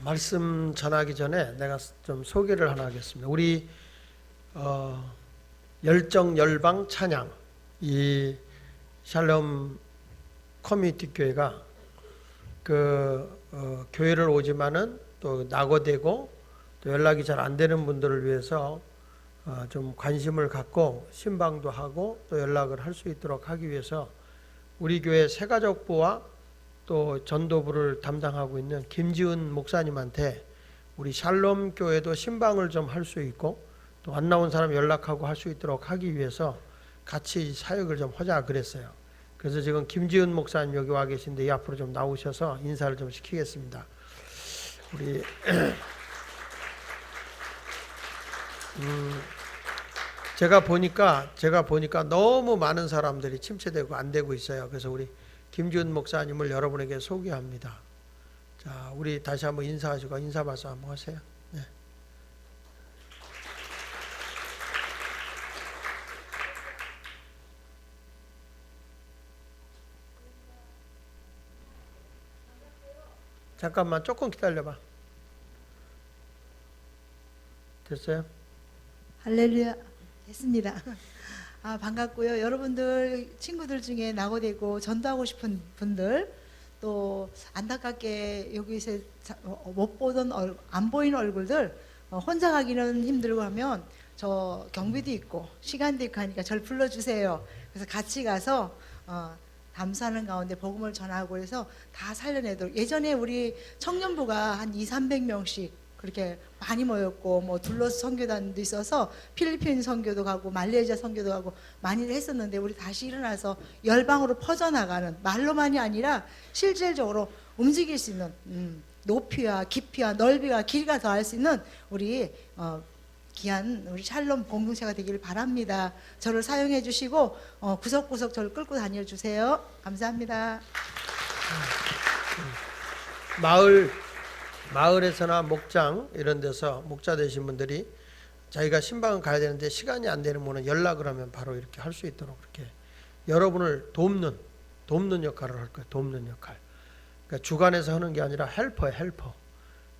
말씀 전하기 전에 내가 좀 소개를 하나 하겠습니다. 우리 열정 열방 찬양 이 샬롬 커뮤니티 교회가 교회를 오지만은 또 낙오되고 또 연락이 잘 안 되는 분들을 위해서 좀 관심을 갖고 신방도 하고 또 연락을 할 수 있도록 하기 위해서 우리 교회 새가족부와 또 전도부를 담당하고 있는 김지은 목사님한테 우리 샬롬 교회도 신방을 좀 할 수 있고 또 안 나온 사람 연락하고 할 수 있도록 하기 위해서 같이 사역을 좀 하자 그랬어요. 그래서 지금 김지은 목사님 여기 와 계신데 이 앞으로 좀 나오셔서 인사를 좀 시키겠습니다. 우리 제가 보니까 너무 많은 사람들이 침체되고 안 되고 있어요. 그래서 우리 김지은 목사님을 여러분에게 소개합니다. 자, 우리 다시 한번 인사하시고 인사 말씀 한번 하세요. 네. 잠깐만 조금 기다려봐. 됐어요? 할렐루야. 됐습니다. 반갑고요. 여러분들 친구들 중에 낙오되고 전도하고 싶은 분들 또 안타깝게 여기서 못 보던 안 보이는 얼굴들 혼자 가기는 힘들고 하면 저 경비도 있고 시간도 있고 하니까 저를 불러주세요. 그래서 같이 가서 담사하는 가운데 복음을 전하고 해서 다 살려내도록. 예전에 우리 청년부가 한 200~300명씩 그렇게 많이 모였고 뭐 둘러스 선교단도 있어서 필리핀 선교도 가고 말레이시아 선교도 가고 많이 했었는데 우리 다시 일어나서 열방으로 퍼져나가는, 말로만이 아니라 실질적으로 움직일 수 있는 높이와 깊이와 넓이와 길이가 더할 수 있는 우리 귀한 우리 샬롬 공동체가 되기를 바랍니다. 저를 사용해 주시고 구석구석 저를 끌고 다녀 주세요. 감사합니다. 마을에서나 목장 이런 데서 목자 되신 분들이 자기가 신방을 가야 되는데 시간이 안 되는 분은 연락을 하면 바로 이렇게 할 수 있도록 이렇게 여러분을 돕는 역할을 할 거예요. 돕는 역할. 그러니까 주관에서 하는 게 아니라 헬퍼예요. 헬퍼.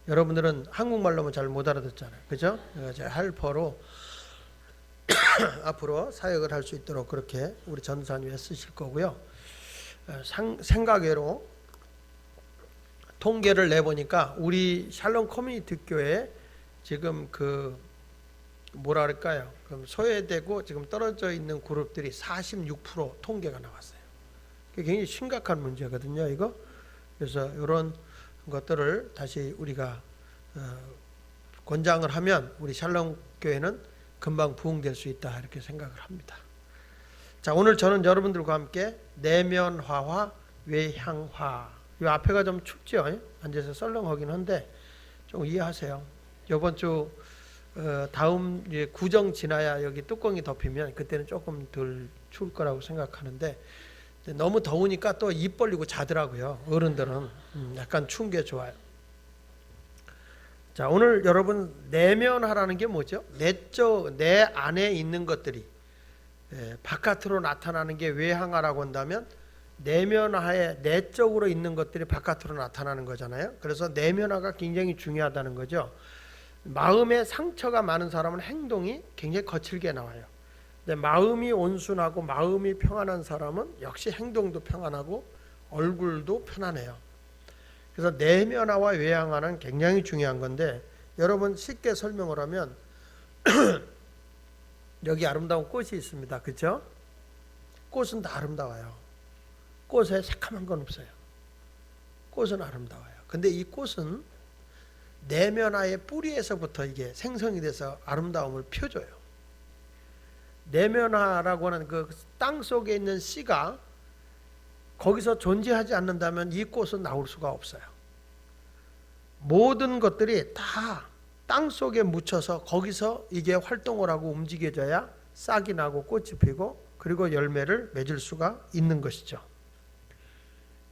여러분들은 한국말로는 잘 못 알아듣잖아요. 그죠? 그래서 헬퍼로 앞으로 사역을 할 수 있도록 그렇게 우리 전도사님이 애쓰실 거고요. 생각외로 통계를 내보니까 우리 샬롬 커뮤니티 교회 지금 뭐라 그럴까요? 그럼 소외되고 지금 떨어져 있는 그룹들이 46% 통계가 나왔어요. 그게 굉장히 심각한 문제거든요, 이거. 그래서 이런 것들을 다시 우리가 권장을 하면 우리 샬롬 교회는 금방 부흥될 수 있다 이렇게 생각을 합니다. 자, 오늘 저는 여러분들과 함께 내면화와 외향화. 이 앞에가 좀 춥죠? 앉아서 썰렁하긴 한데 좀 이해하세요. 이번 주 다음 구정 지나야 여기 뚜껑이 덮이면 그때는 조금 덜 추울 거라고 생각하는데 너무 더우니까 또 입 벌리고 자더라고요. 어른들은 약간 추운 게 좋아요. 자, 오늘 여러분 내면화라는 게 뭐죠? 내 안에 있는 것들이 바깥으로 나타나는 게 외향화라고 한다면 내면화에 내적으로 있는 것들이 바깥으로 나타나는 거잖아요. 그래서 내면화가 굉장히 중요하다는 거죠. 마음에 상처가 많은 사람은 행동이 굉장히 거칠게 나와요. 근데 마음이 온순하고 마음이 평안한 사람은 역시 행동도 평안하고 얼굴도 편안해요. 그래서 내면화와 외향화는 굉장히 중요한 건데 여러분 쉽게 설명을 하면 여기 아름다운 꽃이 있습니다. 그렇죠? 꽃은 다 아름다워요. 꽃에 새카만 건 없어요. 꽃은 아름다워요. 근데 이 꽃은 내면화의 뿌리에서부터 이게 생성이 돼서 아름다움을 펴줘요. 내면화라고 하는 그 땅 속에 있는 씨가 거기서 존재하지 않는다면 이 꽃은 나올 수가 없어요. 모든 것들이 다 땅 속에 묻혀서 거기서 이게 활동을 하고 움직여져야 싹이 나고 꽃이 피고 그리고 열매를 맺을 수가 있는 것이죠.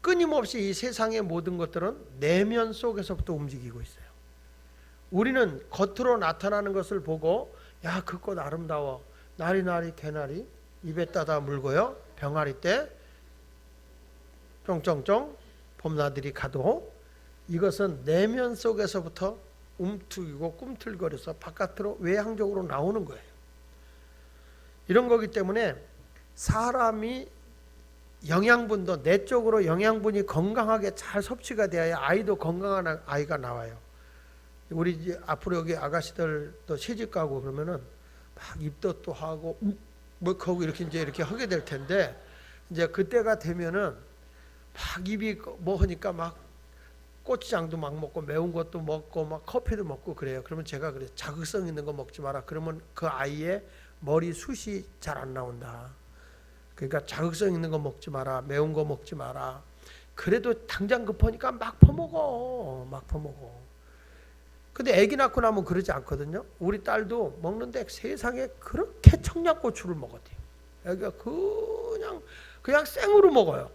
끊임없이 이 세상의 모든 것들은 내면 속에서부터 움직이고 있어요. 우리는 겉으로 나타나는 것을 보고 야, 그 꽃 아름다워. 나리나리 개나리 입에 따다 물고요. 병아리 때 쫑쫑쫑 봄나들이 가도 이것은 내면 속에서부터 움트이고 꿈틀거려서 바깥으로 외향적으로 나오는 거예요. 이런 거기 때문에 사람이 영양분도 내적으로 영양분이 건강하게 잘 섭취가 되어야 아이도 건강한 아이가 나와요. 우리 이제 앞으로 여기 아가씨들 또 시집 가고 그러면은 막 입덧도 하고 뭐 하고 이렇게 이제 이렇게 하게 될 텐데 이제 그때가 되면은 막 입이 뭐 하니까 막 고추장도 막 먹고 매운 것도 먹고 막 커피도 먹고 그래요. 그러면 제가 그래요. 자극성 있는 거 먹지 마라. 그러면 그 아이의 머리 숱이 잘 안 나온다. 그러니까 자극성 있는 거 먹지 마라. 매운 거 먹지 마라. 그래도 당장 급하니까 막 퍼먹어. 막 퍼먹어. 근데 아기 낳고 나면 그러지 않거든요. 우리 딸도 먹는데 세상에 그렇게 청양고추를 먹었대요. 애기가 그냥 생으로 먹어요.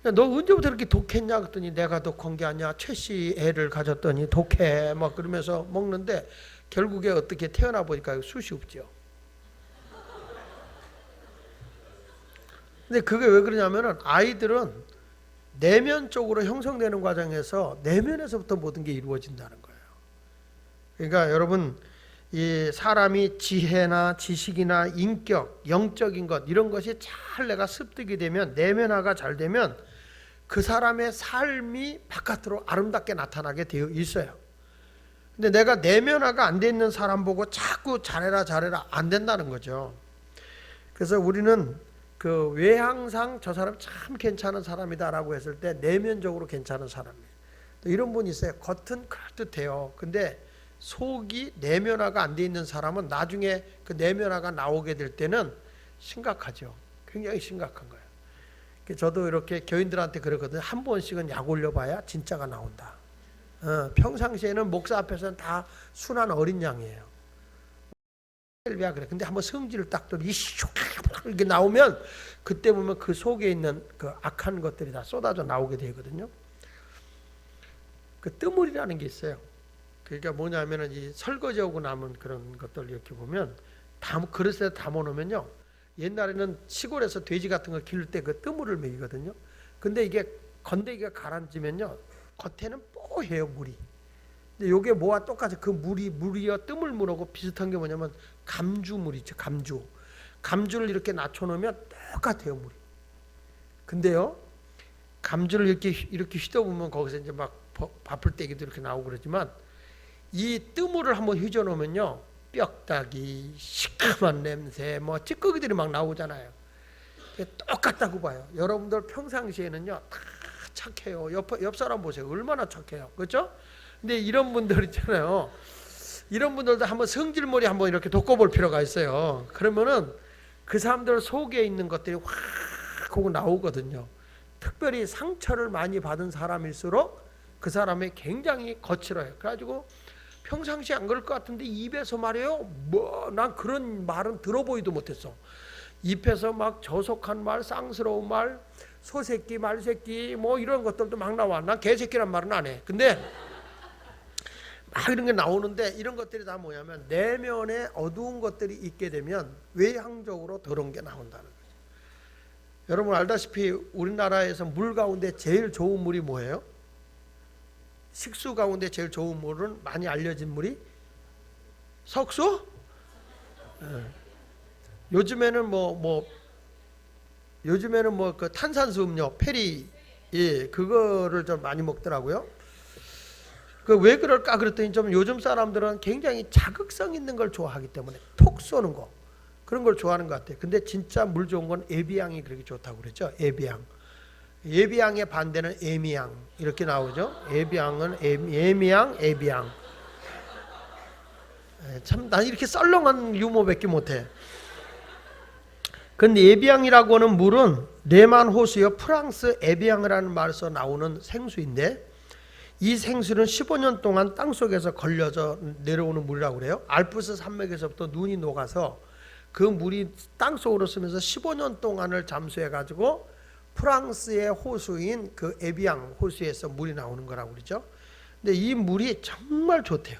야, 너 언제부터 이렇게 독했냐 그랬더니 내가 독한 게 아니야. 최씨 애를 가졌더니 독해. 막 그러면서 먹는데 결국에 어떻게 태어나 보니까 숱이 없죠. 근데 그게 왜 그러냐면은 아이들은 내면적으로 형성되는 과정에서 내면에서부터 모든 게 이루어진다는 거예요. 그러니까 여러분 이 사람이 지혜나 지식이나 인격, 영적인 것 이런 것이 잘 내가 습득이 되면 내면화가 잘 되면 그 사람의 삶이 바깥으로 아름답게 나타나게 되어 있어요. 근데 내가 내면화가 안 돼 있는 사람 보고 자꾸 잘해라 안 된다는 거죠. 그래서 우리는 그 외향상 저 사람 참 괜찮은 사람이다라고 했을 때 내면적으로 괜찮은 사람이에요. 또 이런 분이 있어요. 겉은 그럴듯해요. 근데 속이 내면화가 안 돼 있는 사람은 나중에 그 내면화가 나오게 될 때는 심각하죠. 굉장히 심각한 거예요. 저도 이렇게 교인들한테 그러거든요. 한 번씩은 약 올려봐야 진짜가 나온다. 평상시에는 목사 앞에서는 다 순한 어린 양이에요. 그래. 근데 한번 성질을 딱 이렇게 나오면 그때 보면 그 속에 있는 그 악한 것들이 다 쏟아져 나오게 되거든요. 그 뜨물이라는 게 있어요. 그러니까 뭐냐면은 이 설거지하고 남은 그런 것들 이렇게 보면 그릇에 담아놓으면요. 옛날에는 시골에서 돼지 같은 걸 기를 때 그 뜨물을 먹이거든요. 근데 이게 건더기가 가라앉으면요. 겉에는 뽀해요 물이. 근데 요게 뭐와 똑같이 그 물이요 뜨물물하고 비슷한 게 뭐냐면 감주물 있죠. 감주를 이렇게 낮춰놓으면 똑같아요 물이. 근데요 감주를 이렇게 휘저으면 거기서 이제 막 바풀떼기도 이렇게 나오고 그러지만 이 뜨물을 한번 휘저어놓으면요 뼈다귀, 시큼한 냄새, 뭐 찌꺼기들이 막 나오잖아요. 똑같다고 봐요. 여러분들 평상시에는요 다 착해요. 옆 사람 보세요. 얼마나 착해요. 그렇죠? 근데 이런 분들 있잖아요. 이런 분들도 한번 성질머리 한번 이렇게 돋궈볼 필요가 있어요. 그러면은 그 사람들 속에 있는 것들이 확 하고 나오거든요. 특별히 상처를 많이 받은 사람일수록 그 사람이 굉장히 거칠어요. 그래가지고 평상시에 안 그럴 것 같은데 입에서 말이에요. 난 그런 말은 들어보지도 못했어. 입에서 막 저속한 말, 쌍스러운 말, 소새끼, 말새끼 뭐 이런 것들도 막 나와. 난 개새끼란 말은 안 해. 근데 막 이런 게 나오는데 이런 것들이 다 뭐냐면 내면에 어두운 것들이 있게 되면 외향적으로 더러운 게 나온다는 거죠. 여러분 알다시피 우리나라에서 물 가운데 제일 좋은 물이 뭐예요? 식수 가운데 제일 좋은 물은 많이 알려진 물이 석수? 요즘에는 요즘에는 그 탄산수 음료 페리 그거를 좀 많이 먹더라고요. 그 왜 그럴까 그랬더니 좀 요즘 사람들은 굉장히 자극성 있는 걸 좋아하기 때문에 톡 쏘는 거 그런 걸 좋아하는 것 같아요. 근데 진짜 물 좋은 건 에비앙이 그렇게 좋다고 그랬죠. 에비앙. 예비양의 반대는 에미양 이렇게 나오죠. 예비양은 에미양, 에비양. 참 난 이렇게 썰렁한 유머밖에 못해. 근데 에비양이라고 하는 물은 레만 호수요 프랑스 에비앙이라는 말에서 나오는 생수인데 이 생수는 15년 동안 땅속에서 걸려져 내려오는 물이라고 그래요. 알프스 산맥에서부터 눈이 녹아서 그 물이 땅속으로 쓰면서 15년 동안을 잠수해 가지고 프랑스의 호수인 그 에비앙 호수에서 물이 나오는 거라고 그러죠. 근데 이 물이 정말 좋대요.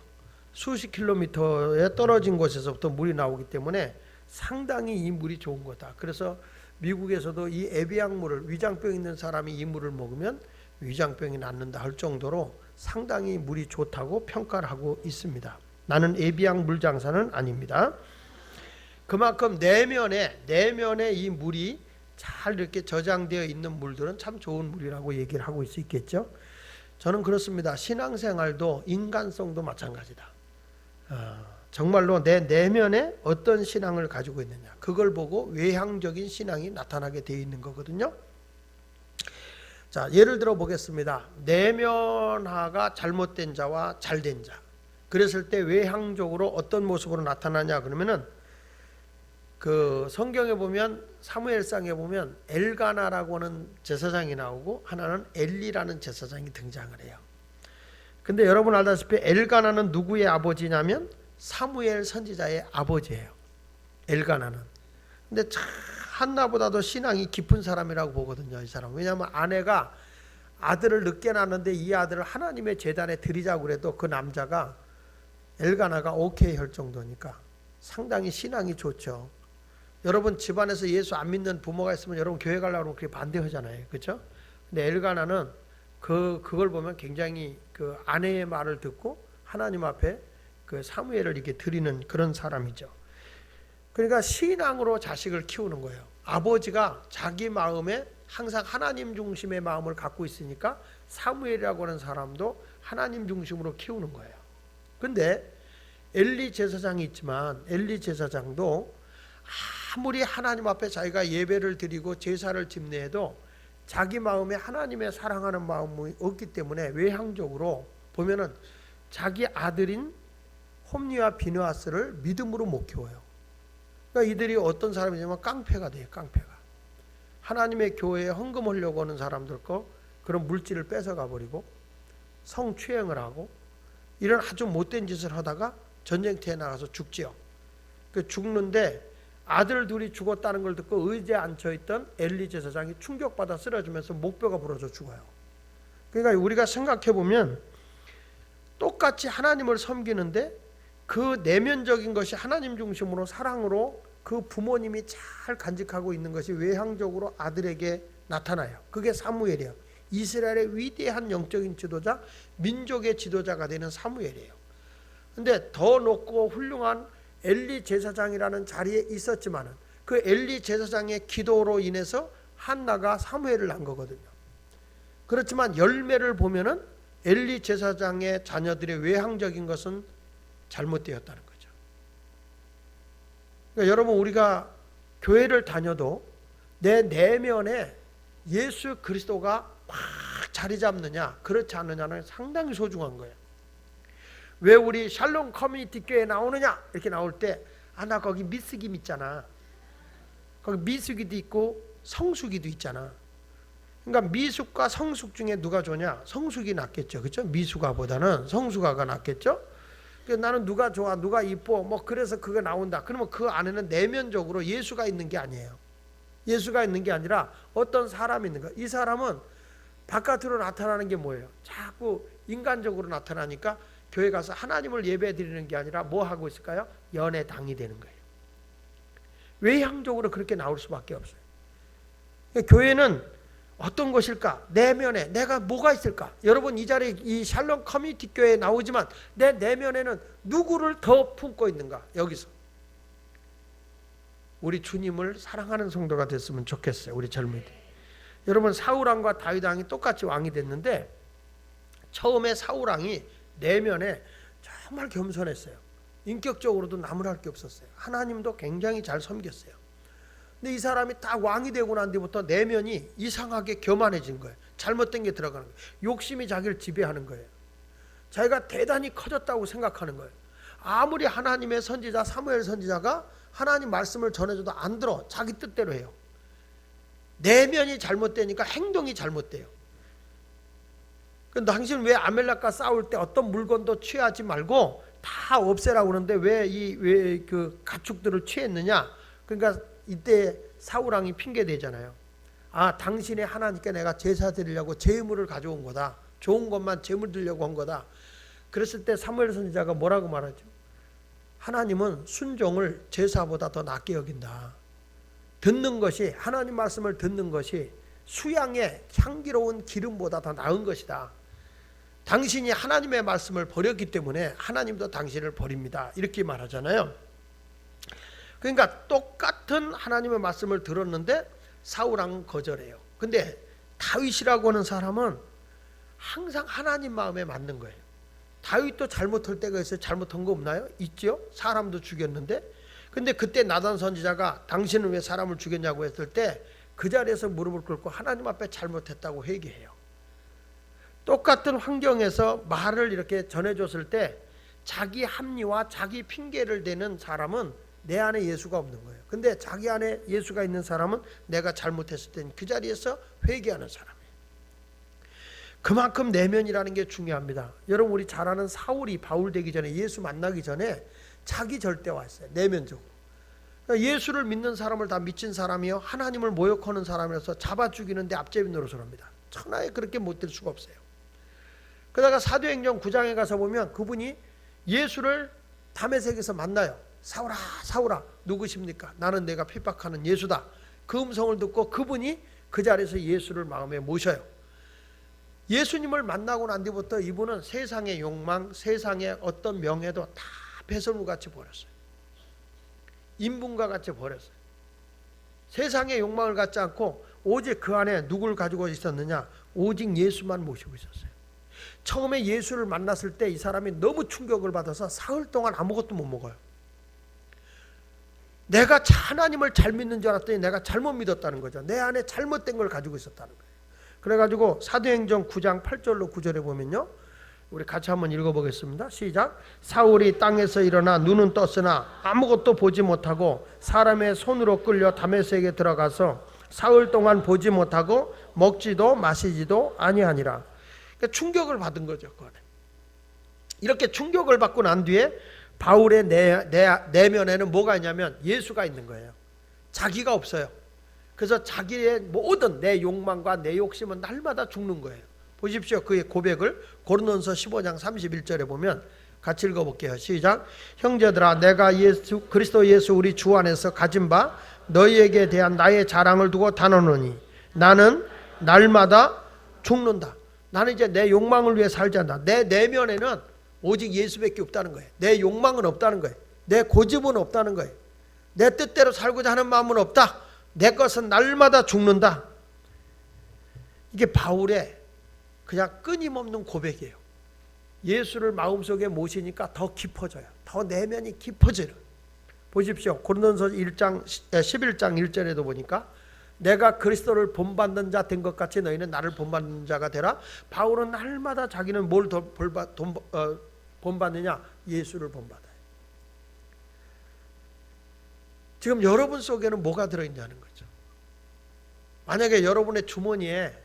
수십 킬로미터에 떨어진 곳에서부터 물이 나오기 때문에 상당히 이 물이 좋은 거다. 그래서 미국에서도 이 에비앙 물을 위장병 있는 사람이 이 물을 먹으면 위장병이 낫는다 할 정도로 상당히 물이 좋다고 평가를 하고 있습니다. 나는 에비앙 물장사는 아닙니다. 그만큼 내면에 이 물이 잘 이렇게 저장되어 있는 물들은 참 좋은 물이라고 얘기를 하고 수 있겠죠. 저는 그렇습니다. 신앙생활도 인간성도 마찬가지다. 정말로 내 내면에 어떤 신앙을 가지고 있느냐, 그걸 보고 외향적인 신앙이 나타나게 되어 있는 거거든요. 자, 예를 들어 보겠습니다. 내면화가 잘못된 자와 잘된 자, 그랬을 때 외향적으로 어떤 모습으로 나타나냐 그러면은 그 성경에 보면 사무엘상에 보면 엘가나라고 하는 제사장이 나오고 하나는 엘리라는 제사장이 등장을 해요. 근데 여러분 알다시피 엘가나는 누구의 아버지냐면 사무엘 선지자의 아버지예요. 엘가나는. 근데 참 한나보다도 신앙이 깊은 사람이라고 보거든요, 이 사람. 왜냐하면 아내가 아들을 늦게 낳았는데 이 아들을 하나님의 제단에 드리자고 그래도 그 남자가 엘가나가 오케이 할 정도니까 상당히 신앙이 좋죠. 여러분 집안에서 예수 안 믿는 부모가 있으면 여러분 교회 가려고 하면 그게 반대하잖아요, 그렇죠? 근데 엘가나는 그걸 보면 굉장히 그 아내의 말을 듣고 하나님 앞에 그 사무엘을 이렇게 드리는 그런 사람이죠. 그러니까 신앙으로 자식을 키우는 거예요. 아버지가 자기 마음에 항상 하나님 중심의 마음을 갖고 있으니까 사무엘이라고 하는 사람도 하나님 중심으로 키우는 거예요. 근데 엘리 제사장이 있지만 엘리 제사장도 아무리 하나님 앞에 자기가 예배를 드리고 제사를 집례해도 자기 마음에 하나님의 사랑하는 마음이 없기 때문에 외향적으로 보면은 자기 아들인 홈리와 비느하스를 믿음으로 못 키워요. 그러니까 이들이 어떤 사람이냐면 깡패가 돼요. 깡패가. 하나님의 교회에 헌금하려고 하는 사람들 거 그런 물질을 뺏어가 버리고 성추행을 하고 이런 아주 못된 짓을 하다가 전쟁터에 나가서 죽지요. 그 죽는데 아들 둘이 죽었다는 걸 듣고 의자에 앉혀있던 엘리 제사장이 충격받아 쓰러지면서 목뼈가 부러져 죽어요. 그러니까 우리가 생각해보면 똑같이 하나님을 섬기는데 그 내면적인 것이 하나님 중심으로 사랑으로 그 부모님이 잘 간직하고 있는 것이 외향적으로 아들에게 나타나요. 그게 사무엘이에요. 이스라엘의 위대한 영적인 지도자, 민족의 지도자가 되는 사무엘이에요. 근데 더 높고 훌륭한 엘리 제사장이라는 자리에 있었지만은 그 엘리 제사장의 기도로 인해서 한나가 사무엘을 낳은 거거든요. 그렇지만 열매를 보면은 엘리 제사장의 자녀들의 외향적인 것은 잘못되었다는 거죠. 그러니까 여러분 우리가 교회를 다녀도 내 내면에 예수 그리스도가 막 자리 잡느냐 그렇지 않느냐는 상당히 소중한 거예요. 왜 우리 샬롬 커뮤니티 교회에 나오느냐 이렇게 나올 때 나 거기 미숙이 있잖아. 거기 미숙이도 있고 성숙이도 있잖아. 그러니까 미숙과 성숙 중에 누가 좋냐? 성숙이 낫겠죠. 그렇죠? 미숙아보다는 성숙아가 낫겠죠? 나는 누가 좋아, 누가 이뻐, 뭐 그래서 그거 나온다. 그러면 그 안에는 내면적으로 예수가 있는 게 아니에요. 예수가 있는 게 아니라 어떤 사람이 있는 거야. 이 사람은 바깥으로 나타나는 게 뭐예요? 자꾸 인간적으로 나타나니까 교회 가서 하나님을 예배 드리는 게 아니라 뭐 하고 있을까요? 연애당이 되는 거예요. 외향적으로 그렇게 나올 수밖에 없어요. 교회는 어떤 것일까? 내면에 내가 뭐가 있을까? 여러분 이 자리에 이 샬롬 커뮤니티 교회에 나오지만 내 내면에는 누구를 더 품고 있는가? 여기서 우리 주님을 사랑하는 성도가 됐으면 좋겠어요. 우리 젊은이들. 여러분 사울왕과 다윗왕이 똑같이 왕이 됐는데 처음에 사울왕이 내면에 정말 겸손했어요. 인격적으로도 나무랄 게 없었어요. 하나님도 굉장히 잘 섬겼어요. 근데 이 사람이 딱 왕이 되고 난 뒤부터 내면이 이상하게 교만해진 거예요. 잘못된 게 들어가는 거예요. 욕심이 자기를 지배하는 거예요. 자기가 대단히 커졌다고 생각하는 거예요. 아무리 하나님의 선지자 사무엘 선지자가 하나님 말씀을 전해줘도 안 들어. 자기 뜻대로 해요. 내면이 잘못되니까 행동이 잘못돼요. 당신 왜 아멜렉과 싸울 때 어떤 물건도 취하지 말고 다 없애라고 그러는데 왜 그 가축들을 취했느냐? 그러니까 이때 사울왕이 핑계 대잖아요. 당신의 하나님께 내가 제사 드리려고 제물을 가져온 거다. 좋은 것만 제물 드리려고 한 거다. 그랬을 때 사무엘 선지자가 뭐라고 말하죠? 하나님은 순종을 제사보다 더 낫게 여긴다. 듣는 것이 하나님 말씀을 듣는 것이 수양의 향기로운 기름보다 더 나은 것이다. 당신이 하나님의 말씀을 버렸기 때문에 하나님도 당신을 버립니다. 이렇게 말하잖아요. 그러니까 똑같은 하나님의 말씀을 들었는데 사울왕은 거절해요. 근데 다윗이라고 하는 사람은 항상 하나님 마음에 맞는 거예요. 다윗도 잘못할 때가 있어요. 잘못한 거 없나요? 있죠. 사람도 죽였는데. 근데 그때 나단 선지자가 당신은 왜 사람을 죽였냐고 했을 때 그 자리에서 무릎을 꿇고 하나님 앞에 잘못했다고 회개해요. 똑같은 환경에서 말을 이렇게 전해줬을 때 자기 합리와 자기 핑계를 대는 사람은 내 안에 예수가 없는 거예요. 근데 자기 안에 예수가 있는 사람은 내가 잘못했을 땐 그 자리에서 회개하는 사람이에요. 그만큼 내면이라는 게 중요합니다. 여러분, 우리 잘 아는 사울이 바울 되기 전에, 예수 만나기 전에 자기 절대화했어요. 내면적으로. 그러니까 예수를 믿는 사람을 다 미친 사람이요, 하나님을 모욕하는 사람이라서 잡아 죽이는데 앞제비 노릇을 합니다. 천하에 그렇게 못될 수가 없어요. 그러다가 사도행전 9장에 가서 보면 그분이 예수를 다메섹에서 만나요. 사울아, 사울아, 누구십니까? 나는 내가 핍박하는 예수다. 그 음성을 듣고 그분이 그 자리에서 예수를 마음에 모셔요. 예수님을 만나고 난 뒤부터 이분은 세상의 욕망, 세상의 어떤 명예도 다 배설물같이 버렸어요. 인분과 같이 버렸어요. 세상의 욕망을 갖지 않고 오직 그 안에 누굴 가지고 있었느냐? 오직 예수만 모시고 있었어요. 처음에 예수를 만났을 때 이 사람이 너무 충격을 받아서 사흘 동안 아무것도 못 먹어요. 내가 하나님을 잘 믿는 줄 알았더니 내가 잘못 믿었다는 거죠. 내 안에 잘못된 걸 가지고 있었다는 거예요. 그래가지고 사도행전 9장 8절로 9절에 보면요, 우리 같이 한번 읽어보겠습니다. 시작. 사울이 땅에서 일어나 눈은 떴으나 아무것도 보지 못하고 사람의 손으로 끌려 다메섹에 들어가서 사흘 동안 보지 못하고 먹지도 마시지도 아니하니라. 그러니까 충격을 받은 거죠. 그거는. 이렇게 충격을 받고 난 뒤에 바울의 내면에는 뭐가 있냐면 예수가 있는 거예요. 자기가 없어요. 그래서 자기의 모든 내 욕망과 내 욕심은 날마다 죽는 거예요. 보십시오. 그의 고백을 고린도전서 15장 31절에 보면 같이 읽어볼게요. 시작. 형제들아, 내가 그리스도 예수 우리 주 안에서 가진 바 너희에게 대한 나의 자랑을 두고 단언하노니 나는 날마다 죽는다. 나는 이제 내 욕망을 위해 살지 않는다. 내 내면에는 오직 예수밖에 없다는 거예요. 내 욕망은 없다는 거예요. 내 고집은 없다는 거예요. 내 뜻대로 살고자 하는 마음은 없다. 내 것은 날마다 죽는다. 이게 바울의 그냥 끊임없는 고백이에요. 예수를 마음속에 모시니까 더 깊어져요. 더 내면이 깊어져요. 보십시오. 고린도전서 11장 1절에도 보니까 내가 그리스도를 본받는 자 된 것 같이 너희는 나를 본받는 자가 되라. 바울은 날마다 자기는 뭘 더 본받느냐? 예수를 본받아요. 지금 여러분 속에는 뭐가 들어있냐는 거죠. 만약에 여러분의 주머니에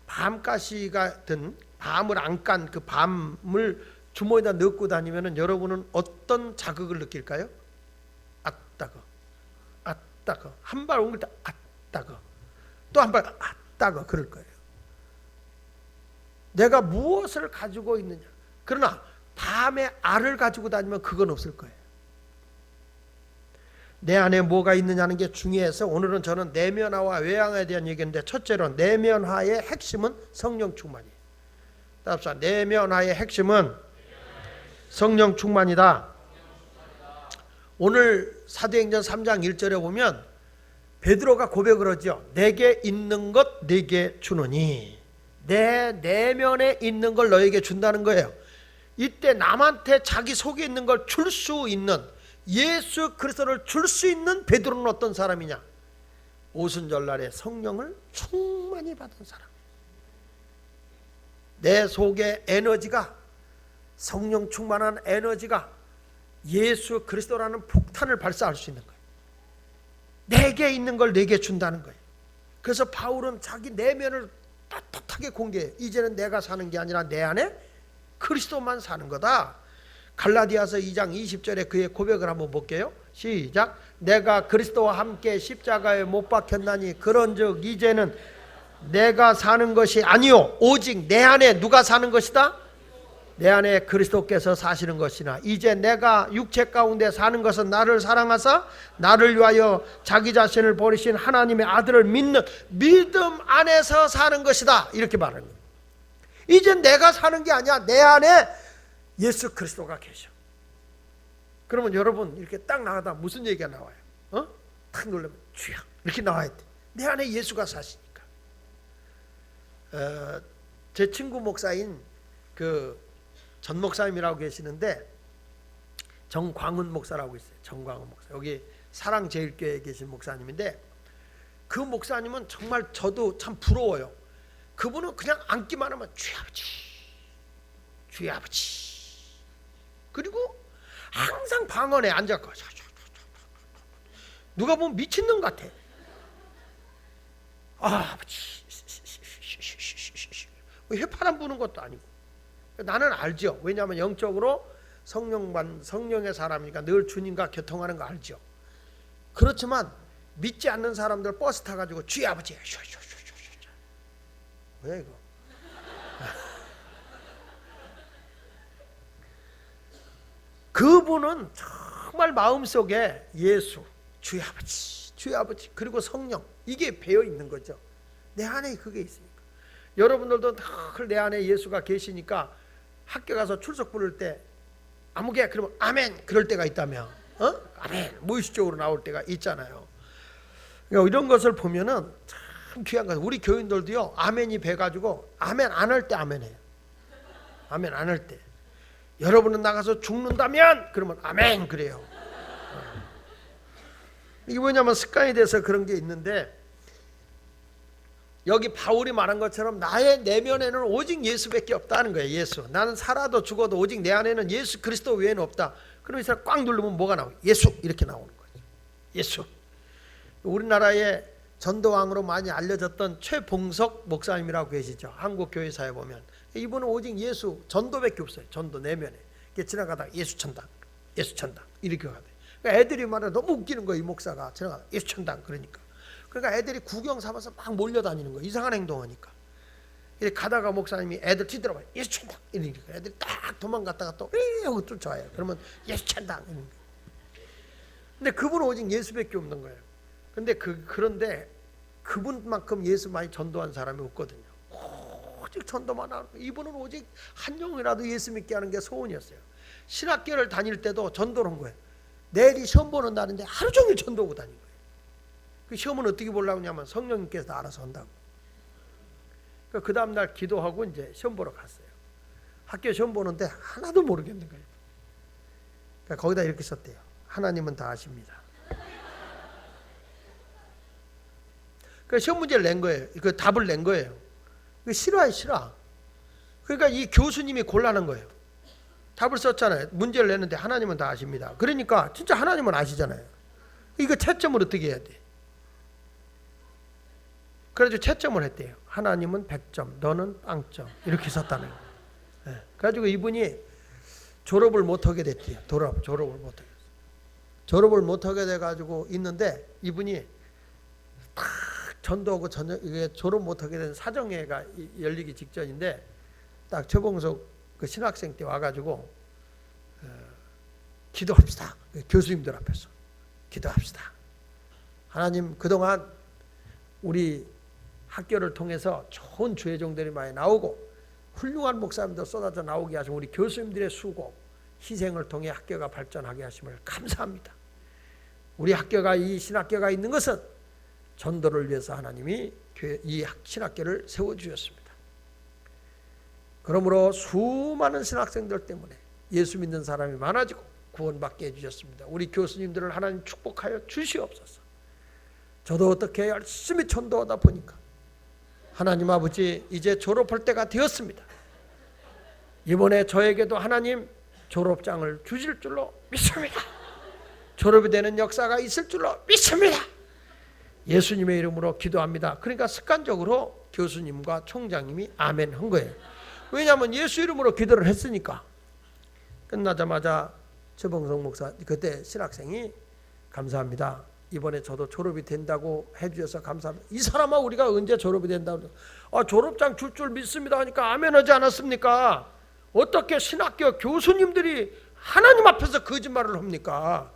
밤가시가 든 밤을 안 깐 그 밤을 주머니에다 넣고 다니면은 여러분은 어떤 자극을 느낄까요? 아따거, 아따거. 한 발 옮길 때 아따거, 또 한 발 아따거 그럴 거예요. 내가 무엇을 가지고 있느냐. 그러나 밤에 알을 가지고 다니면 그건 없을 거예요. 내 안에 뭐가 있느냐는 게 중요해서 오늘은 저는 내면화와 외양화에 대한 얘기인데, 첫째로 내면화의 핵심은 성령 충만이에요. 따라합시다. 내면화의 핵심은 성령 충만이다. 오늘 사도행전 3장 1절에 보면 베드로가 고백을 하죠. 내게 있는 것 내게 주노니. 내 내면에 있는 걸 너에게 준다는 거예요. 이때 남한테 자기 속에 있는 걸 줄 수 있는, 예수 그리스도를 줄 수 있는 베드로는 어떤 사람이냐? 오순절날에 성령을 충만히 받은 사람. 내 속에 에너지가, 성령 충만한 에너지가 예수 그리스도라는 폭탄을 발사할 수 있는 거예요. 내게 있는 걸 내게 준다는 거예요. 그래서 바울은 자기 내면을 떳떳하게 공개해요. 이제는 내가 사는 게 아니라 내 안에 그리스도만 사는 거다. 갈라디아서 2장 20절에 그의 고백을 한번 볼게요. 시작. 내가 그리스도와 함께 십자가에 못 박혔나니 그런즉 이제는 내가 사는 것이 아니요 오직 내 안에 누가 사는 것이다? 내 안에 그리스도께서 사시는 것이나 이제 내가 육체 가운데 사는 것은 나를 사랑하사 나를 위하여 자기 자신을 버리신 하나님의 아들을 믿는 믿음 안에서 사는 것이다. 이렇게 말하는 거예요. 이제 내가 사는 게 아니야. 내 안에 예수 그리스도가 계셔. 그러면 여러분 이렇게 딱 나가다 무슨 얘기가 나와요? 탁 놀라면 주여 이렇게 나와야 돼. 내 안에 예수가 사시니까. 제 친구 목사인 그 전 목사님이라고 계시는데 정광훈 목사라고 있어요. 정광훈 목사. 여기 사랑제일교회에 계신 목사님인데 그 목사님은 정말 저도 참 부러워요. 그분은 그냥 앉기만 하면 주여 아버지, 주여 아버지. 그리고 항상 방언에 앉아서 누가 보면 미친놈 같아. 아버지, 휘파람 부는 것도 아니고. 나는 알죠. 왜냐하면 영적으로 성령의 사람이니까 늘 주님과 교통하는 거 알죠. 그렇지만 믿지 않는 사람들 버스 타가지고 주여 아버지 뭐야 이거. 그분은 정말 마음속에 예수, 주여 아버지, 주여 아버지 그리고 성령 이게 배어 있는 거죠. 내 안에 그게 있으니까. 여러분들도 늘 내 안에 예수가 계시니까 학교 가서 출석 부를 때 아무개 그러면 아멘 그럴 때가 있다며. 아멘 무의식적으로 나올 때가 있잖아요. 그러니까 이런 것을 보면은 참 귀한 거예요. 우리 교인들도요 아멘이 배가지고 아멘 안 할 때 아멘해요. 아멘 안 할 때. 여러분은 나가서 죽는다면 그러면 아멘 그래요. 이게 뭐냐면 습관이 돼서 그런 게 있는데 여기 바울이 말한 것처럼 나의 내면에는 오직 예수밖에 없다는 거예요. 예수. 나는 살아도 죽어도 오직 내 안에는 예수 그리스도 외에는 없다. 그럼 이 사람 꽉 누르면 뭐가 나와요? 예수 이렇게 나오는 거죠. 예수. 우리나라의 전도왕으로 많이 알려졌던 최봉석 목사님이라고 계시죠. 한국교회사에 보면 이분은 오직 예수 전도밖에 없어요. 전도 내면에. 지나가다가 예수 천당, 예수 천당 이렇게 가대. 그러니까 애들이 말해 너무 웃기는 거예요. 이 목사가 지나가다 예수 천당 그러니까. 그러니까 애들이 구경 삼아서 막 몰려다니는 거예요. 이상한 행동하니까. 이렇게 가다가 목사님이 애들 뒤돌아봐요. 예수 천당 이러니까 애들이 딱 도망갔다가 또 하고 쫓아와요. 그러면 예수 천당 이러는 거예요. 근데 그분은 오직 예수밖에 없는 거예요. 근데 그런데 그분만큼 예수 많이 전도한 사람이 없거든요. 오직 전도만 하는 거예요. 이분은 오직 한 영이라도 예수 믿게 하는 게 소원이었어요. 신학교를 다닐 때도 전도를 한 거예요. 내일이 시험 보는 날인데 하루 종일 전도하고 다닌 거예요. 그 시험은 어떻게 보려고 하냐면 성령님께서 알아서 한다고. 그 다음 날 기도하고 이제 시험 보러 갔어요. 학교 시험 보는데 하나도 모르겠는 거예요. 그러니까 거기다 이렇게 썼대요. 하나님은 다 아십니다. 그 시험 문제를 낸 거예요. 그 답을 낸 거예요. 그 싫어요, 싫어. 그러니까 이 교수님이 곤란한 거예요. 답을 썼잖아요. 문제를 냈는데 하나님은 다 아십니다. 그러니까 진짜 하나님은 아시잖아요. 이거 채점을 어떻게 해야 돼? 그래가지고 채점을 했대요. 하나님은 100점, 너는 빵점 이렇게 썼다는 거예요. 네. 그래가지고 이분이 졸업을 못하게 됐대요. 졸업을 못하게. 졸업을 못하게 돼가지고 있는데 이분이 딱 전도하고 이게 졸업 못하게 된 사정회가 열리기 직전인데 딱 최봉석 그 신학생 때 와가지고 기도합시다. 교수님들 앞에서 기도합시다. 하나님 그동안 우리 학교를 통해서 좋은 주의 종들이 많이 나오고 훌륭한 목사님도 쏟아져 나오게 하시고 우리 교수님들의 수고 희생을 통해 학교가 발전하게 하심을 감사합니다. 우리 학교가 이 신학교가 있는 것은 전도를 위해서 하나님이 이 신학교를 세워주셨습니다. 그러므로 수많은 신학생들 때문에 예수 믿는 사람이 많아지고 구원받게 해주셨습니다. 우리 교수님들을 하나님 축복하여 주시옵소서. 저도 어떻게 열심히 전도하다 보니까 하나님 아버지 이제 졸업할 때가 되었습니다. 이번에 저에게도 하나님 졸업장을 주실 줄로 믿습니다. 졸업이 되는 역사가 있을 줄로 믿습니다. 예수님의 이름으로 기도합니다. 그러니까 습관적으로 교수님과 총장님이 아멘 한 거예요. 왜냐하면 예수 이름으로 기도를 했으니까. 끝나자마자 최봉성 목사 그때 신학생이 감사합니다. 이번에 저도 졸업이 된다고 해주셔서 감사합니다. 이 사람아 우리가 언제 졸업이 된다고 졸업장 줄 줄 믿습니다 하니까 아멘 하지 않았습니까? 어떻게 신학교 교수님들이 하나님 앞에서 거짓말을 합니까?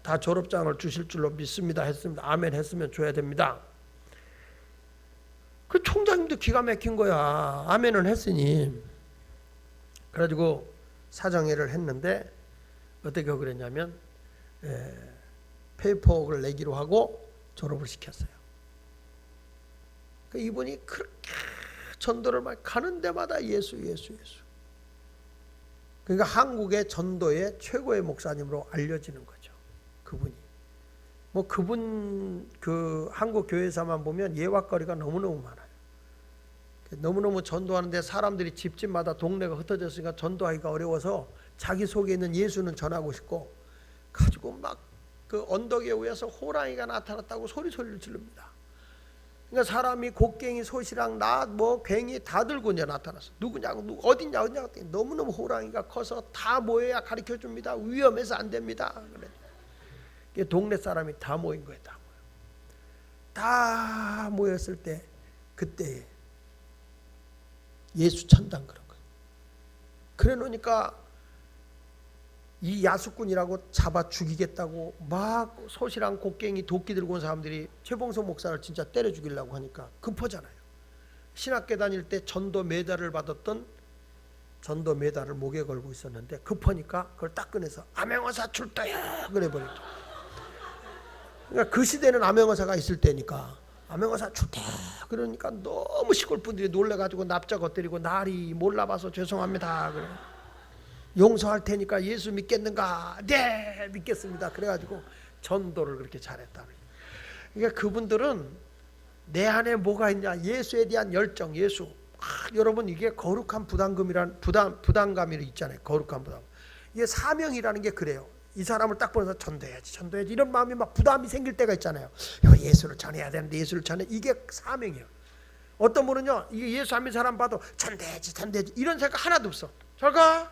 다 졸업장을 주실 줄로 믿습니다 했습니다. 아멘 했으면 줘야 됩니다. 그 총장님도 기가 막힌 거야. 아멘은 했으니. 그래가지고 사정회를 했는데 어떻게 그랬냐면 페이퍼웍을 내기로 하고 졸업을 시켰어요. 그 이분이 그렇게 전도를 막 가는 데마다 예수. 그러니까 한국의 전도의 최고의 목사님으로 알려지는 거죠. 그분이. 뭐 그분 그 한국 교회에서만 보면 예화거리가 너무너무 많아요. 너무너무 전도하는데 사람들이 집집마다 동네가 흩어졌으니까 전도하기가 어려워서 자기 속에 있는 예수는 전하고 싶고 가지고 막 그 언덕에 위에서 호랑이가 나타났다고 소리를 지릅니다. 그러니까 사람이 곡괭이, 솥이랑 낫, 뭐 괭이 다 들고 이제 나타났어. 누구냐고, 어디냐 했더니 너무너무 호랑이가 커서 다 모여야 가르쳐 줍니다. 위험해서 안 됩니다. 그래. 동네 사람이 다 모인 거예요. 다 모였을 때 그때 예수 천당 그런 거예요. 그래 놓으니까 이 야수꾼이라고 잡아 죽이겠다고 막 솥이랑 곡괭이 도끼 들고 온 사람들이 최봉석 목사를 진짜 때려 죽이려고 하니까 급하잖아요. 신학교 다닐 때 전도 메달을 받았던 전도 메달을 목에 걸고 있었는데 급하니까 그걸 딱 꺼내서 암행어사 출도야 그래 버렸죠. 그러니까 그 시대는 암행어사가 있을 때니까 암행어사 출대 그러니까 너무 시골 분들이 놀래가지고 납작 엎드리고 날이 몰라봐서 죄송합니다 그래. 용서할 테니까 예수 믿겠는가? 네 믿겠습니다. 그래가지고 전도를 그렇게 잘했다. 그러니까 그분들은 내 안에 뭐가 있냐? 예수에 대한 열정, 예수. 여러분 이게 거룩한 부담감이 있잖아요. 거룩한 부담. 이게 사명이라는 게 그래요. 이 사람을 딱 보면서 전도해야지 이런 마음이 막 부담이 생길 때가 있잖아요. 예수를 전해야 되는데 예수를 전해. 이게 사명이에요. 어떤 분은요 이게 예수 안 믿는 사람 봐도 전도해야지 이런 생각 하나도 없어. 잘 가.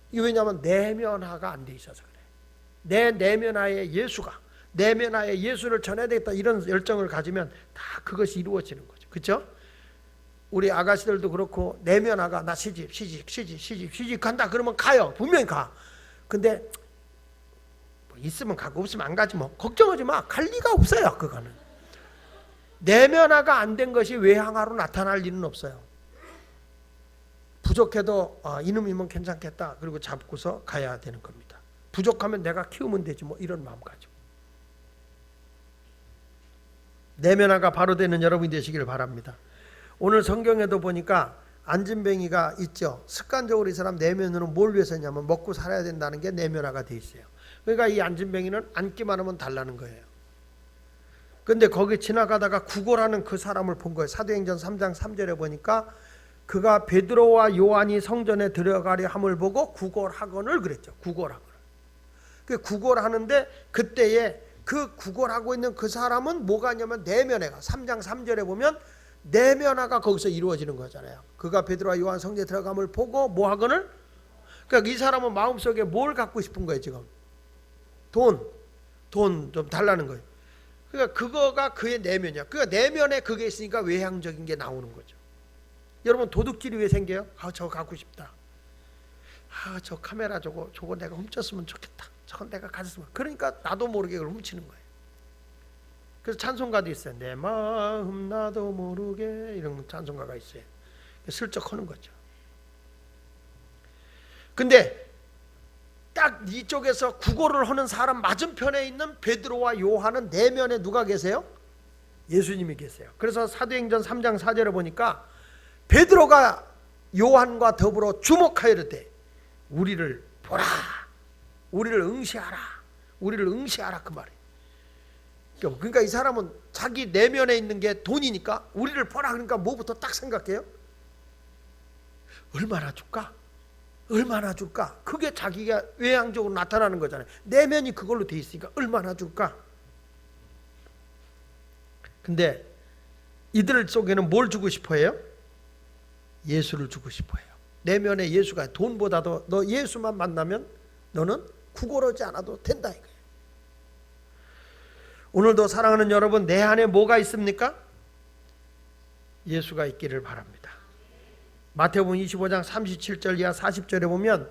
이게 왜냐하면 내면화가 안 돼 있어서 그래. 내 내면화에 예수가, 내면화에 예수를 전해야 되겠다 이런 열정을 가지면 다 그것이 이루어지는 거죠. 그렇죠? 우리 아가씨들도 그렇고 내면화가 나 시집 간다 그러면 가요. 분명히 가. 근데 뭐 있으면 가고 없으면 안 가지 뭐. 걱정하지 마. 갈 리가 없어요. 그거는. 내면화가 안 된 것이 외향화로 나타날 일은 없어요. 부족해도 이놈이면 괜찮겠다. 그리고 잡고서 가야 되는 겁니다. 부족하면 내가 키우면 되지 뭐 이런 마음 가지고. 내면화가 바로 되는 여러분이 되시길 바랍니다. 오늘 성경에도 보니까 안진뱅이가 있죠. 습관적으로 이 사람 내면으로 뭘 위해서 했냐면 먹고 살아야 된다는 게 내면화가 돼 있어요. 그러니까 이 안진뱅이는 앉기만 하면 달라는 거예요. 근데 거기 지나가다가 구걸하는 그 사람을 본 거예요. 사도행전 3장 3절에 보니까 그가 베드로와 요한이 성전에 들어가려 함을 보고 구걸하거늘 그랬죠. 구걸하거늘. 그 구걸하는데 그때에 그 구걸하고 있는 그 사람은 뭐가 있냐면 내면화가 3장 3절에 보면 내면화가 거기서 이루어지는 거잖아요. 그가 베드로와 요한 성전에 들어감을 보고 뭐 하거늘? 그러니까 이 사람은 마음속에 뭘 갖고 싶은 거예요 지금? 돈 좀 달라는 거예요. 그러니까 그거가 그의 내면이야. 그러니까 내면에 그게 있으니까 외향적인 게 나오는 거죠. 여러분 도둑질이 왜 생겨요? 저거 갖고 싶다. 저 카메라 저거 내가 훔쳤으면 좋겠다. 저건 내가 가졌으면. 그러니까 나도 모르게 그걸 훔치는 거예요. 그래서 찬송가도 있어요. 내 마음 나도 모르게 이런 찬송가가 있어요. 슬쩍 하는 거죠. 근데 딱 이쪽에서 구걸을 하는 사람 맞은편에 있는 베드로와 요한은 내면에 누가 계세요? 예수님이 계세요. 그래서 사도행전 3장 4절에 보니까 베드로가 요한과 더불어 주목하여 이르되 우리를 보라, 우리를 응시하라 그 말이에요. 그러니까 이 사람은 자기 내면에 있는 게 돈이니까 우리를 보라. 그러니까 뭐부터 딱 생각해요? 얼마나 줄까? 그게 자기가 외향적으로 나타나는 거잖아요. 내면이 그걸로 돼 있으니까 얼마나 줄까? 근데 이들 속에는 뭘 주고 싶어 해요? 예수를 주고 싶어 해요. 내면에 예수가 돈보다도 너 예수만 만나면 너는 구걸하지 않아도 된다 이거예요. 오늘도 사랑하는 여러분, 내 안에 뭐가 있습니까? 예수가 있기를 바랍니다. 마태복음 25장 37절 이하 40절에 보면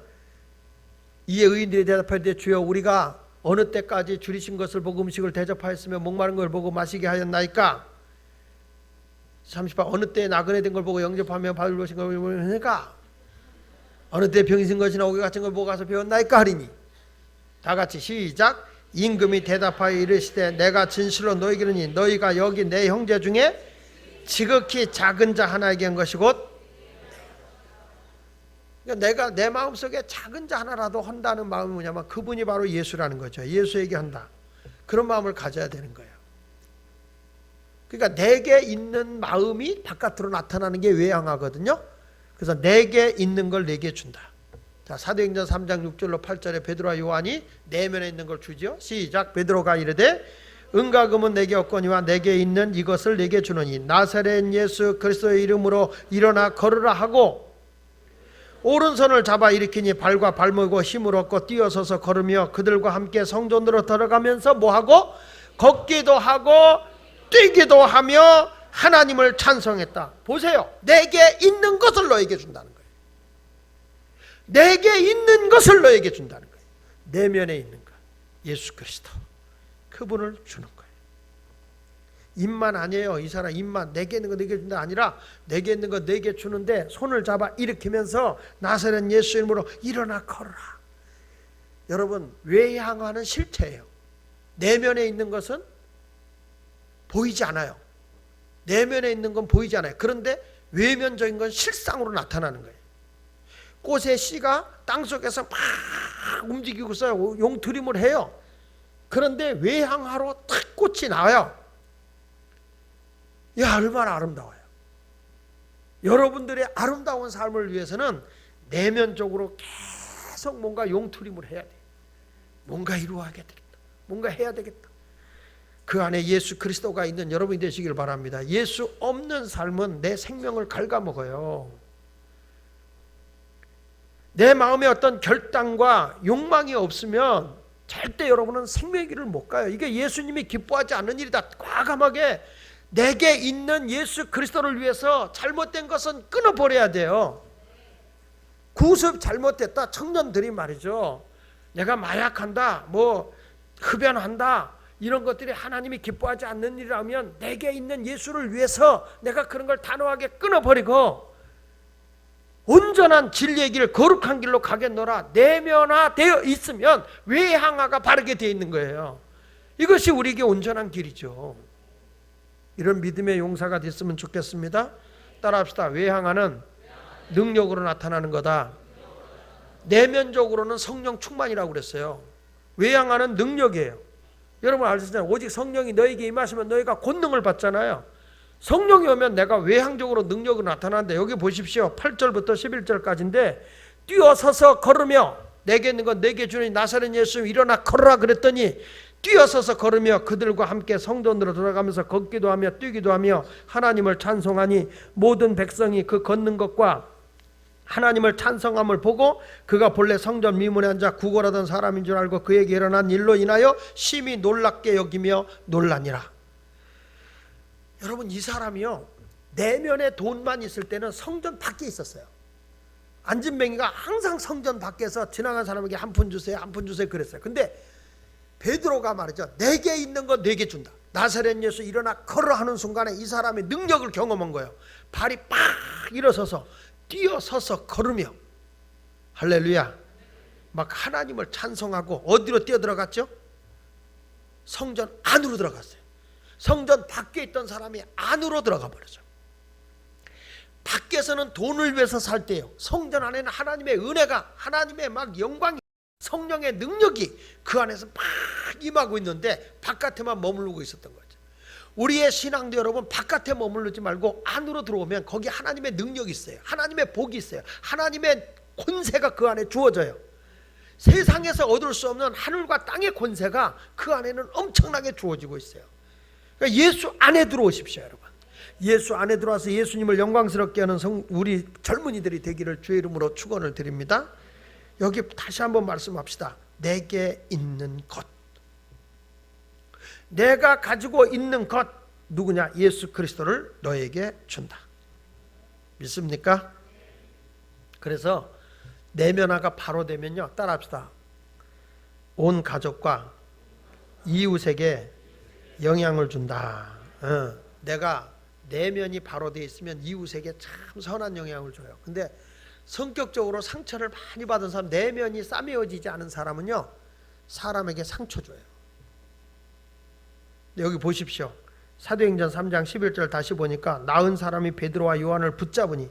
이에 의인들이 대답하되 주여 우리가 어느 때까지 줄이신 것을 보고 음식을 대접하였으며 목마른 걸 보고 마시게 하였나이까? 38 어느 때에 나그네 된 걸 보고 영접하며 밥을 보신 걸 보니까 어느 때 병이 든 것이나 오개 같은 걸 보고 가서 배웠나이까 하리니 다 같이 시작. 임금이 대답하여 이르시되 내가 진실로 너희에게 이르니 너희가 여기 내 형제 중에 지극히 작은 자 하나에게 한 것이 곧 그러니까 내가 내 마음속에 작은 자 하나라도 한다는 마음이 뭐냐면 그분이 바로 예수라는 거죠. 예수에게 한다. 그런 마음을 가져야 되는 거예요. 그러니까 내게 있는 마음이 바깥으로 나타나는 게 외향하거든요. 그래서 내게 있는 걸 내게 준다. 자, 사도행전 3장 6절로 8절에 베드로와 요한이 내면에 있는 걸 주죠. 시작. 베드로가 이르되 은과 금은 내게 없거니와 내게 있는 이것을 내게 주노니 나사렛 예수 그리스도의 이름으로 일어나 걸으라 하고 오른손을 잡아 일으키니 발과 발목과 힘을 얻고 뛰어서서 걸으며 그들과 함께 성전으로 들어가면서 뭐하고 걷기도 하고 뛰기도 하며 하나님을 찬송했다. 보세요. 내게 있는 것을 너에게 준다는 거예요. 내게 있는 것을 너에게 준다는 거예요. 내면에 있는 것 예수 그리스도 그분을 주는 거예요. 입만 아니에요. 이 사람 입만 내게 있는 거 내게 준다 아니라 내게 있는 거 내게 주는데 손을 잡아 일으키면서 나사렛 예수 이름으로 일어나 걸어라. 여러분 외향하는 실체예요. 내면에 있는 것은 보이지 않아요. 내면에 있는 건 보이지 않아요. 그런데 외면적인 건 실상으로 나타나는 거예요. 꽃의 씨가 땅속에서 막 움직이고서 용트림을 해요. 그런데 외향하러 탁 꽃이 나와요. 야, 얼마나 아름다워요. 여러분들의 아름다운 삶을 위해서는 내면적으로 계속 뭔가 용트림을 해야 돼요. 뭔가 이루어야 되겠다. 뭔가 해야 되겠다. 그 안에 예수 그리스도가 있는 여러분이 되시길 바랍니다. 예수 없는 삶은 내 생명을 갉아먹어요. 내 마음에 어떤 결단과 욕망이 없으면 절대 여러분은 생명의 길을 못 가요. 이게 예수님이 기뻐하지 않는 일이다. 과감하게 내게 있는 예수 그리스도를 위해서 잘못된 것은 끊어버려야 돼요. 구습 잘못됐다. 청년들이 말이죠. 내가 마약한다. 뭐 흡연한다. 이런 것들이 하나님이 기뻐하지 않는 일이라면 내게 있는 예수를 위해서 내가 그런 걸 단호하게 끊어버리고 온전한 진리의 길, 거룩한 길로 가겠노라. 내면화되어 있으면 외향화가 바르게 되어 있는 거예요. 이것이 우리에게 온전한 길이죠. 이런 믿음의 용사가 됐으면 좋겠습니다. 따라합시다. 외향화는 능력으로 나타나는 거다. 내면적으로는 성령 충만이라고 그랬어요. 외향화는 능력이에요. 여러분 아시잖아요. 오직 성령이 너에게 임하시면 너희가 권능을 받잖아요. 성령이 오면 내가 외향적으로 능력이 나타나는데 여기 보십시오. 8절부터 11절까지인데 뛰어서서 걸으며 내게 있는 건 내게 주니 나사렛 예수 일어나 걸으라 그랬더니 뛰어서서 걸으며 그들과 함께 성전으로 들어가면서 걷기도 하며 뛰기도 하며 하나님을 찬송하니 모든 백성이 그 걷는 것과 하나님을 찬송함을 보고 그가 본래 성전 미문에 앉아 구걸하던 사람인 줄 알고 그에게 일어난 일로 인하여 심히 놀랍게 여기며 놀라니라. 여러분 이 사람이요 내면에 돈만 있을 때는 성전 밖에 있었어요. 안진뱅이가 항상 성전 밖에서 지나간 사람에게 한 푼 주세요 한 푼 주세요 그랬어요. 근데 베드로가 말이죠. 내게 있는 거 내게 준다. 나사렛 예수 일어나 걸어 하는 순간에 이 사람의 능력을 경험한 거예요. 발이 팍 일어서서 뛰어서서 걸으며 할렐루야 막 하나님을 찬송하고 어디로 뛰어들어갔죠? 성전 안으로 들어갔어요. 성전 밖에 있던 사람이 안으로 들어가 버렸죠. 밖에서는 돈을 위해서 살 때요. 성전 안에는 하나님의 은혜가 하나님의 막 영광이 성령의 능력이 그 안에서 막 임하고 있는데 바깥에만 머무르고 있었던 거죠. 우리의 신앙도 여러분 바깥에 머무르지 말고 안으로 들어오면 거기 하나님의 능력이 있어요. 하나님의 복이 있어요. 하나님의 권세가 그 안에 주어져요. 세상에서 얻을 수 없는 하늘과 땅의 권세가 그 안에는 엄청나게 주어지고 있어요. 그러니까 예수 안에 들어오십시오 여러분. 예수 안에 들어와서 예수님을 영광스럽게 하는 우리 젊은이들이 되기를 주의 이름으로 축원을 드립니다. 여기 다시 한번 말씀합시다. 내게 있는 것, 내가 가지고 있는 것 누구냐? 예수 그리스도를 너에게 준다. 믿습니까? 그래서 내면화가 바로 되면요, 따라합시다. 온 가족과 이웃에게 영향을 준다. 내가 내면이 바로 되어 있으면 이웃에게 참 선한 영향을 줘요. 근데 성격적으로 상처를 많이 받은 사람, 내면이 싸매어지지 않은 사람은요, 사람에게 상처 줘요. 여기 보십시오. 사도행전 3장 11절 다시 보니까 나은 사람이 베드로와 요한을 붙잡으니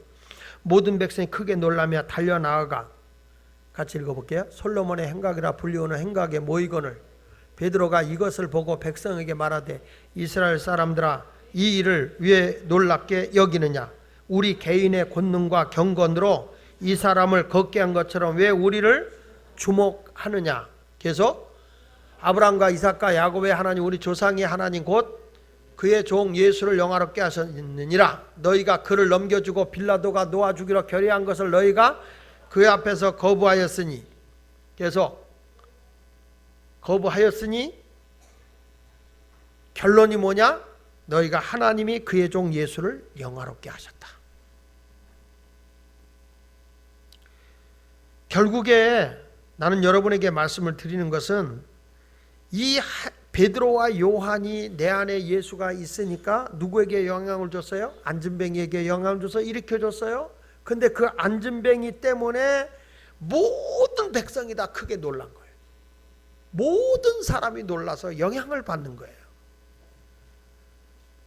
모든 백성이 크게 놀라며 달려나아가, 같이 읽어볼게요. 솔로몬의 행각이라 불리우는 행각에 모이거늘 베드로가 이것을 보고 백성에게 말하되 이스라엘 사람들아 이 일을 왜 놀랍게 여기느냐? 우리 개인의 권능과 경건으로 이 사람을 걷게 한 것처럼 왜 우리를 주목하느냐? 계속 아브라함과 이삭과 야곱의 하나님, 우리 조상의 하나님 곧 그의 종 예수를 영화롭게 하셨느니라. 너희가 그를 넘겨주고 빌라도가 놓아주기로 결의한 것을 너희가 그 앞에서 거부하였으니, 계속 거부하였으니 결론이 뭐냐? 너희가 하나님이 그의 종 예수를 영화롭게 하셨다. 결국에 나는 여러분에게 말씀을 드리는 것은 이 베드로와 요한이 내 안에 예수가 있으니까 누구에게 영향을 줬어요? 안진뱅이에게 영향을 줘서 일으켜줬어요. 근데 그 안진뱅이 때문에 모든 백성이 다 크게 놀란 거예요. 모든 사람이 놀라서 영향을 받는 거예요.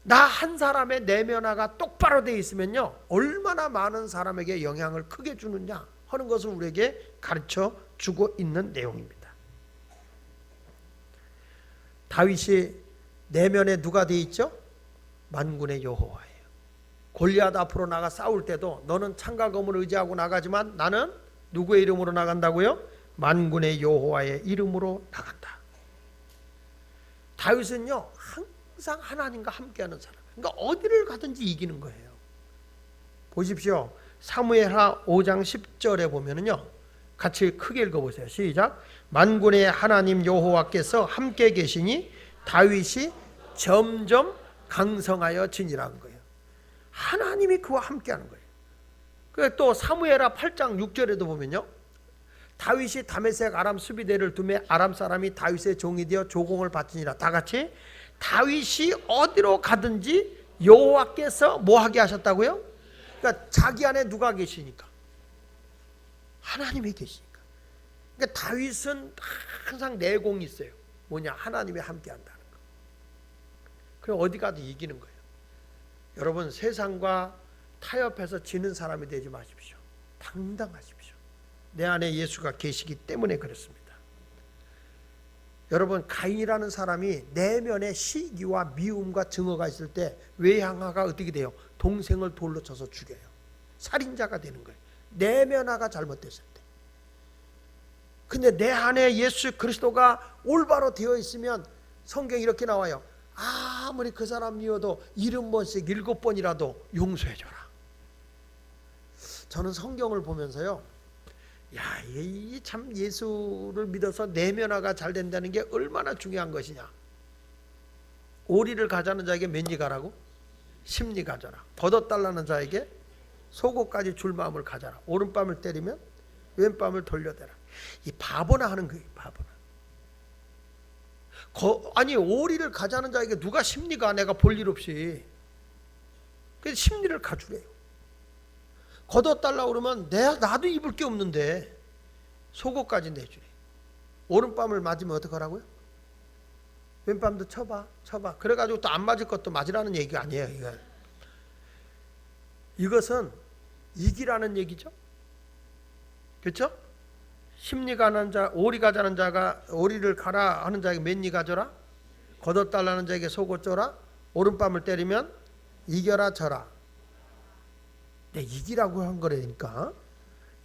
나 한 사람의 내면화가 똑바로 되어 있으면요, 얼마나 많은 사람에게 영향을 크게 주느냐 하는 것을 우리에게 가르쳐 주고 있는 내용입니다. 다윗이 내면에 누가 되어 있죠? 만군의 여호와예요. 골리앗 앞으로 나가 싸울 때도 너는 창과 검을 의지하고 나가지만 나는 누구의 이름으로 나간다고요? 만군의 여호와의 이름으로 나간다. 다윗은요, 항상 하나님과 함께하는 사람. 그러니까 어디를 가든지 이기는 거예요. 보십시오. 사무엘하 5장 10절에 보면은요, 같이 크게 읽어보세요. 시작. 만군의 하나님 여호와께서 함께 계시니 다윗이 점점 강성하여 지니라는 거예요. 하나님이 그와 함께하는 거예요. 그리고 또 사무엘하 8장 6절에도 보면요, 다윗이 다메섹 아람 수비대를 두매 아람 사람이 다윗의 종이 되어 조공을 바치니라. 다 같이 다윗이 어디로 가든지 여호와께서 뭐 하게 하셨다고요? 그러니까 자기 안에 누가 계시니까? 하나님이 계시니까. 그러니까 다윗은 항상 내공이 있어요. 뭐냐? 하나님이 함께 한다는 거. 그럼 어디 가도 이기는 거예요. 여러분, 세상과 타협해서 지는 사람이 되지 마십시오. 당당하십시오. 내 안에 예수가 계시기 때문에 그렇습니다. 여러분, 가인이라는 사람이 내면에 시기와 미움과 증오가 있을 때 외향화가 어떻게 돼요? 동생을 돌로 쳐서 죽여요. 살인자가 되는 거예요. 내면화가 잘못됐을 때. 근데 내 안에 예수 그리스도가 올바로 되어 있으면 성경에 이렇게 나와요. 아무리 그 사람 미워도 70번씩 7번이라도 용서해줘라. 저는 성경을 보면서요, 야, 이 참 예수를 믿어서 내면화가 잘 된다는 게 얼마나 중요한 것이냐. 오리를 가자는 자에게 몇 리 가라고? 10리 가져라. 걷어달라는 자에게 속옷까지 줄 마음을 가져라. 오른뺨을 때리면 왼뺨을 돌려대라. 이 바보나 하는 거예요. 바보나. 아니, 오리를 가자는 자에게 누가 10리 가? 내가 볼 일 없이. 그래서 10리를 가주래요. 걷어달라고 그러면 나도 입을 게 없는데 속옷까지 내주래. 오른뺨을 맞으면 어떡하라고요? 왼뺨도 쳐봐. 그래가지고 또 안 맞을 것도 맞으라는 얘기가 아니에요. 이것은 이기라는 얘기죠. 그렇죠? 심리 가는 자, 오리 가자는 자가 오리를 가라 하는 자에게 몇 리 가져라. 걷어달라는 자에게 속옷 줘라. 오른뺨을 때리면 이겨라 져라. 내 이기라고 한 거라니까.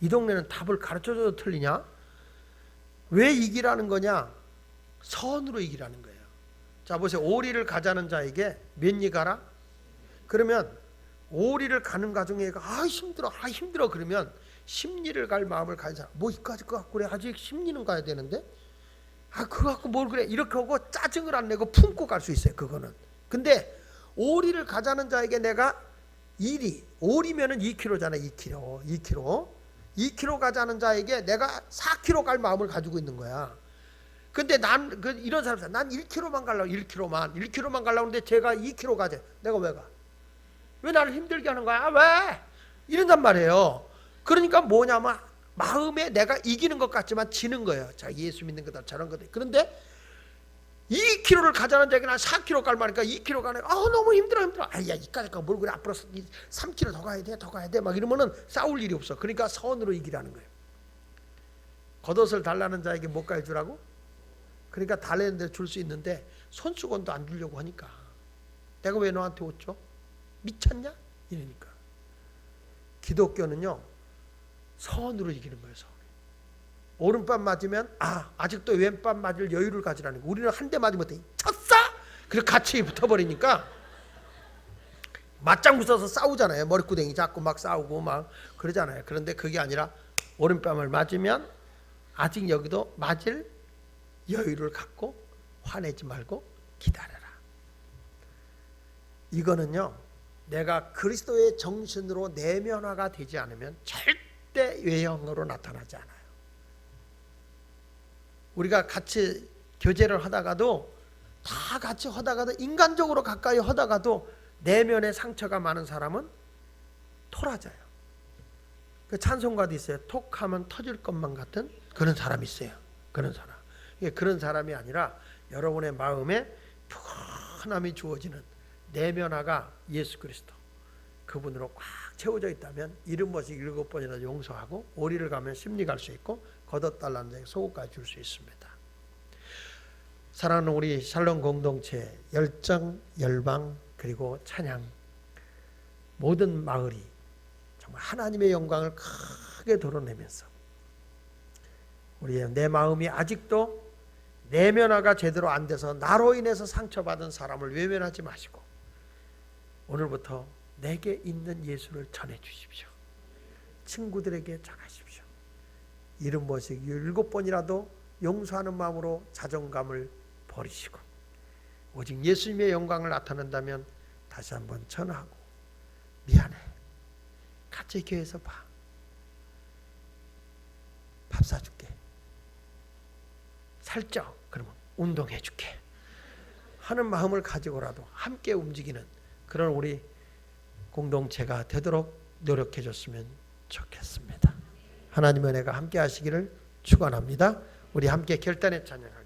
이 동네는 답을 가르쳐줘도 틀리냐? 왜 이기라는 거냐? 선으로 이기라는 거예요. 자, 보세요. 오리를 가자는 자에게 몇 리 가라? 그러면 오리를 가는 가정에 힘들어 그러면 10리를 갈 마음을 가진 사람, 뭐 이까지 거 갖고 그래, 아직 10리는 가야 되는데, 그거 갖고 뭘 그래, 이렇게 하고 짜증을 안 내고 품고 갈 수 있어요. 그거는. 근데 오리를 가자는 자에게 내가 2리, 오리면은 2kg잖아. 2kg. 2km 가자는 자에게 내가 4km 갈 마음을 가지고 있는 거야. 근데 이런 사람, 난 1km만 가려고, 1km만 가려고 하는데 제가 2km 가재. 내가 왜 가? 왜 나를 힘들게 하는 거야? 왜? 이런단 말이에요. 그러니까 뭐냐면 마음에 내가 이기는 것 같지만 지는 거예요. 자, 예수 믿는 거다 저런 거다. 그런데 2km를 가자는 자에게 난 4km 갈 말이니까 2km 가네. 너무 힘들어. 야, 이까지 가. 뭘 그래. 앞으로 3km 더 가야 돼. 막 이러면은 싸울 일이 없어. 그러니까 선으로 이기라는 거예요. 겉옷을 달라는 자에게 못갈 주라고? 그러니까 달라는 데 줄 수 있는데 손수건도 안 주려고 하니까 내가 왜 너한테 옷 줘? 미쳤냐? 이러니까. 기독교는요 선으로 이기는 거예요. 선. 오른밤 맞으면 아직도 왼밤 맞을 여유를 가지라는 거예요. 우리는 한 대 맞으면 쳤어? 그리고 같이 붙어버리니까 맞짱 붙어서 싸우잖아요. 머리구덩이 잡고 막 싸우고 막 그러잖아요. 그런데 그게 아니라 오른밤을 맞으면 아직 여기도 맞을 여유를 갖고 화내지 말고 기다려라. 이거는요 내가 그리스도의 정신으로 내면화가 되지 않으면 절대 외형으로 나타나지 않아요. 우리가 같이 교제를 하다가도 다 같이 하다가도 인간적으로 가까이 하다가도 내면에 상처가 많은 사람은 토라져요. 그 찬송가도 있어요. 톡하면 터질 것만 같은 그런 사람이 있어요. 그런 사람. 그런 사람이 아니라 여러분의 마음에 평안함이 주어지는 내면화가 예수 그리스도 그분으로 꽉 채워져 있다면 70번씩 7번이나 용서하고 오리를 가면 심리 갈 수 있고 겉옷달라는 자에게 속옷까지 줄 수 있습니다. 사랑하는 우리 샬롬 공동체 열정, 열방 그리고 찬양 모든 마을이 정말 하나님의 영광을 크게 드러내면서 내 마음이 아직도 내면화가 제대로 안 돼서 나로 인해서 상처받은 사람을 외면하지 마시고 오늘부터 내게 있는 예수를 전해 주십시오. 친구들에게 전하십시오. 70번씩 7번이라도 용서하는 마음으로 자존감을 버리시고 오직 예수님의 영광을 나타낸다면 다시 한번 전하고 미안해. 같이 교회에서 봐. 밥 사줄게. 살쪄. 그러면 운동해 줄게. 하는 마음을 가지고라도 함께 움직이는 그런 우리 공동체가 되도록 노력해 줬으면 좋겠습니다. 하나님의 은혜가 함께 하시기를 축원합니다. 우리 함께 결단의 찬양을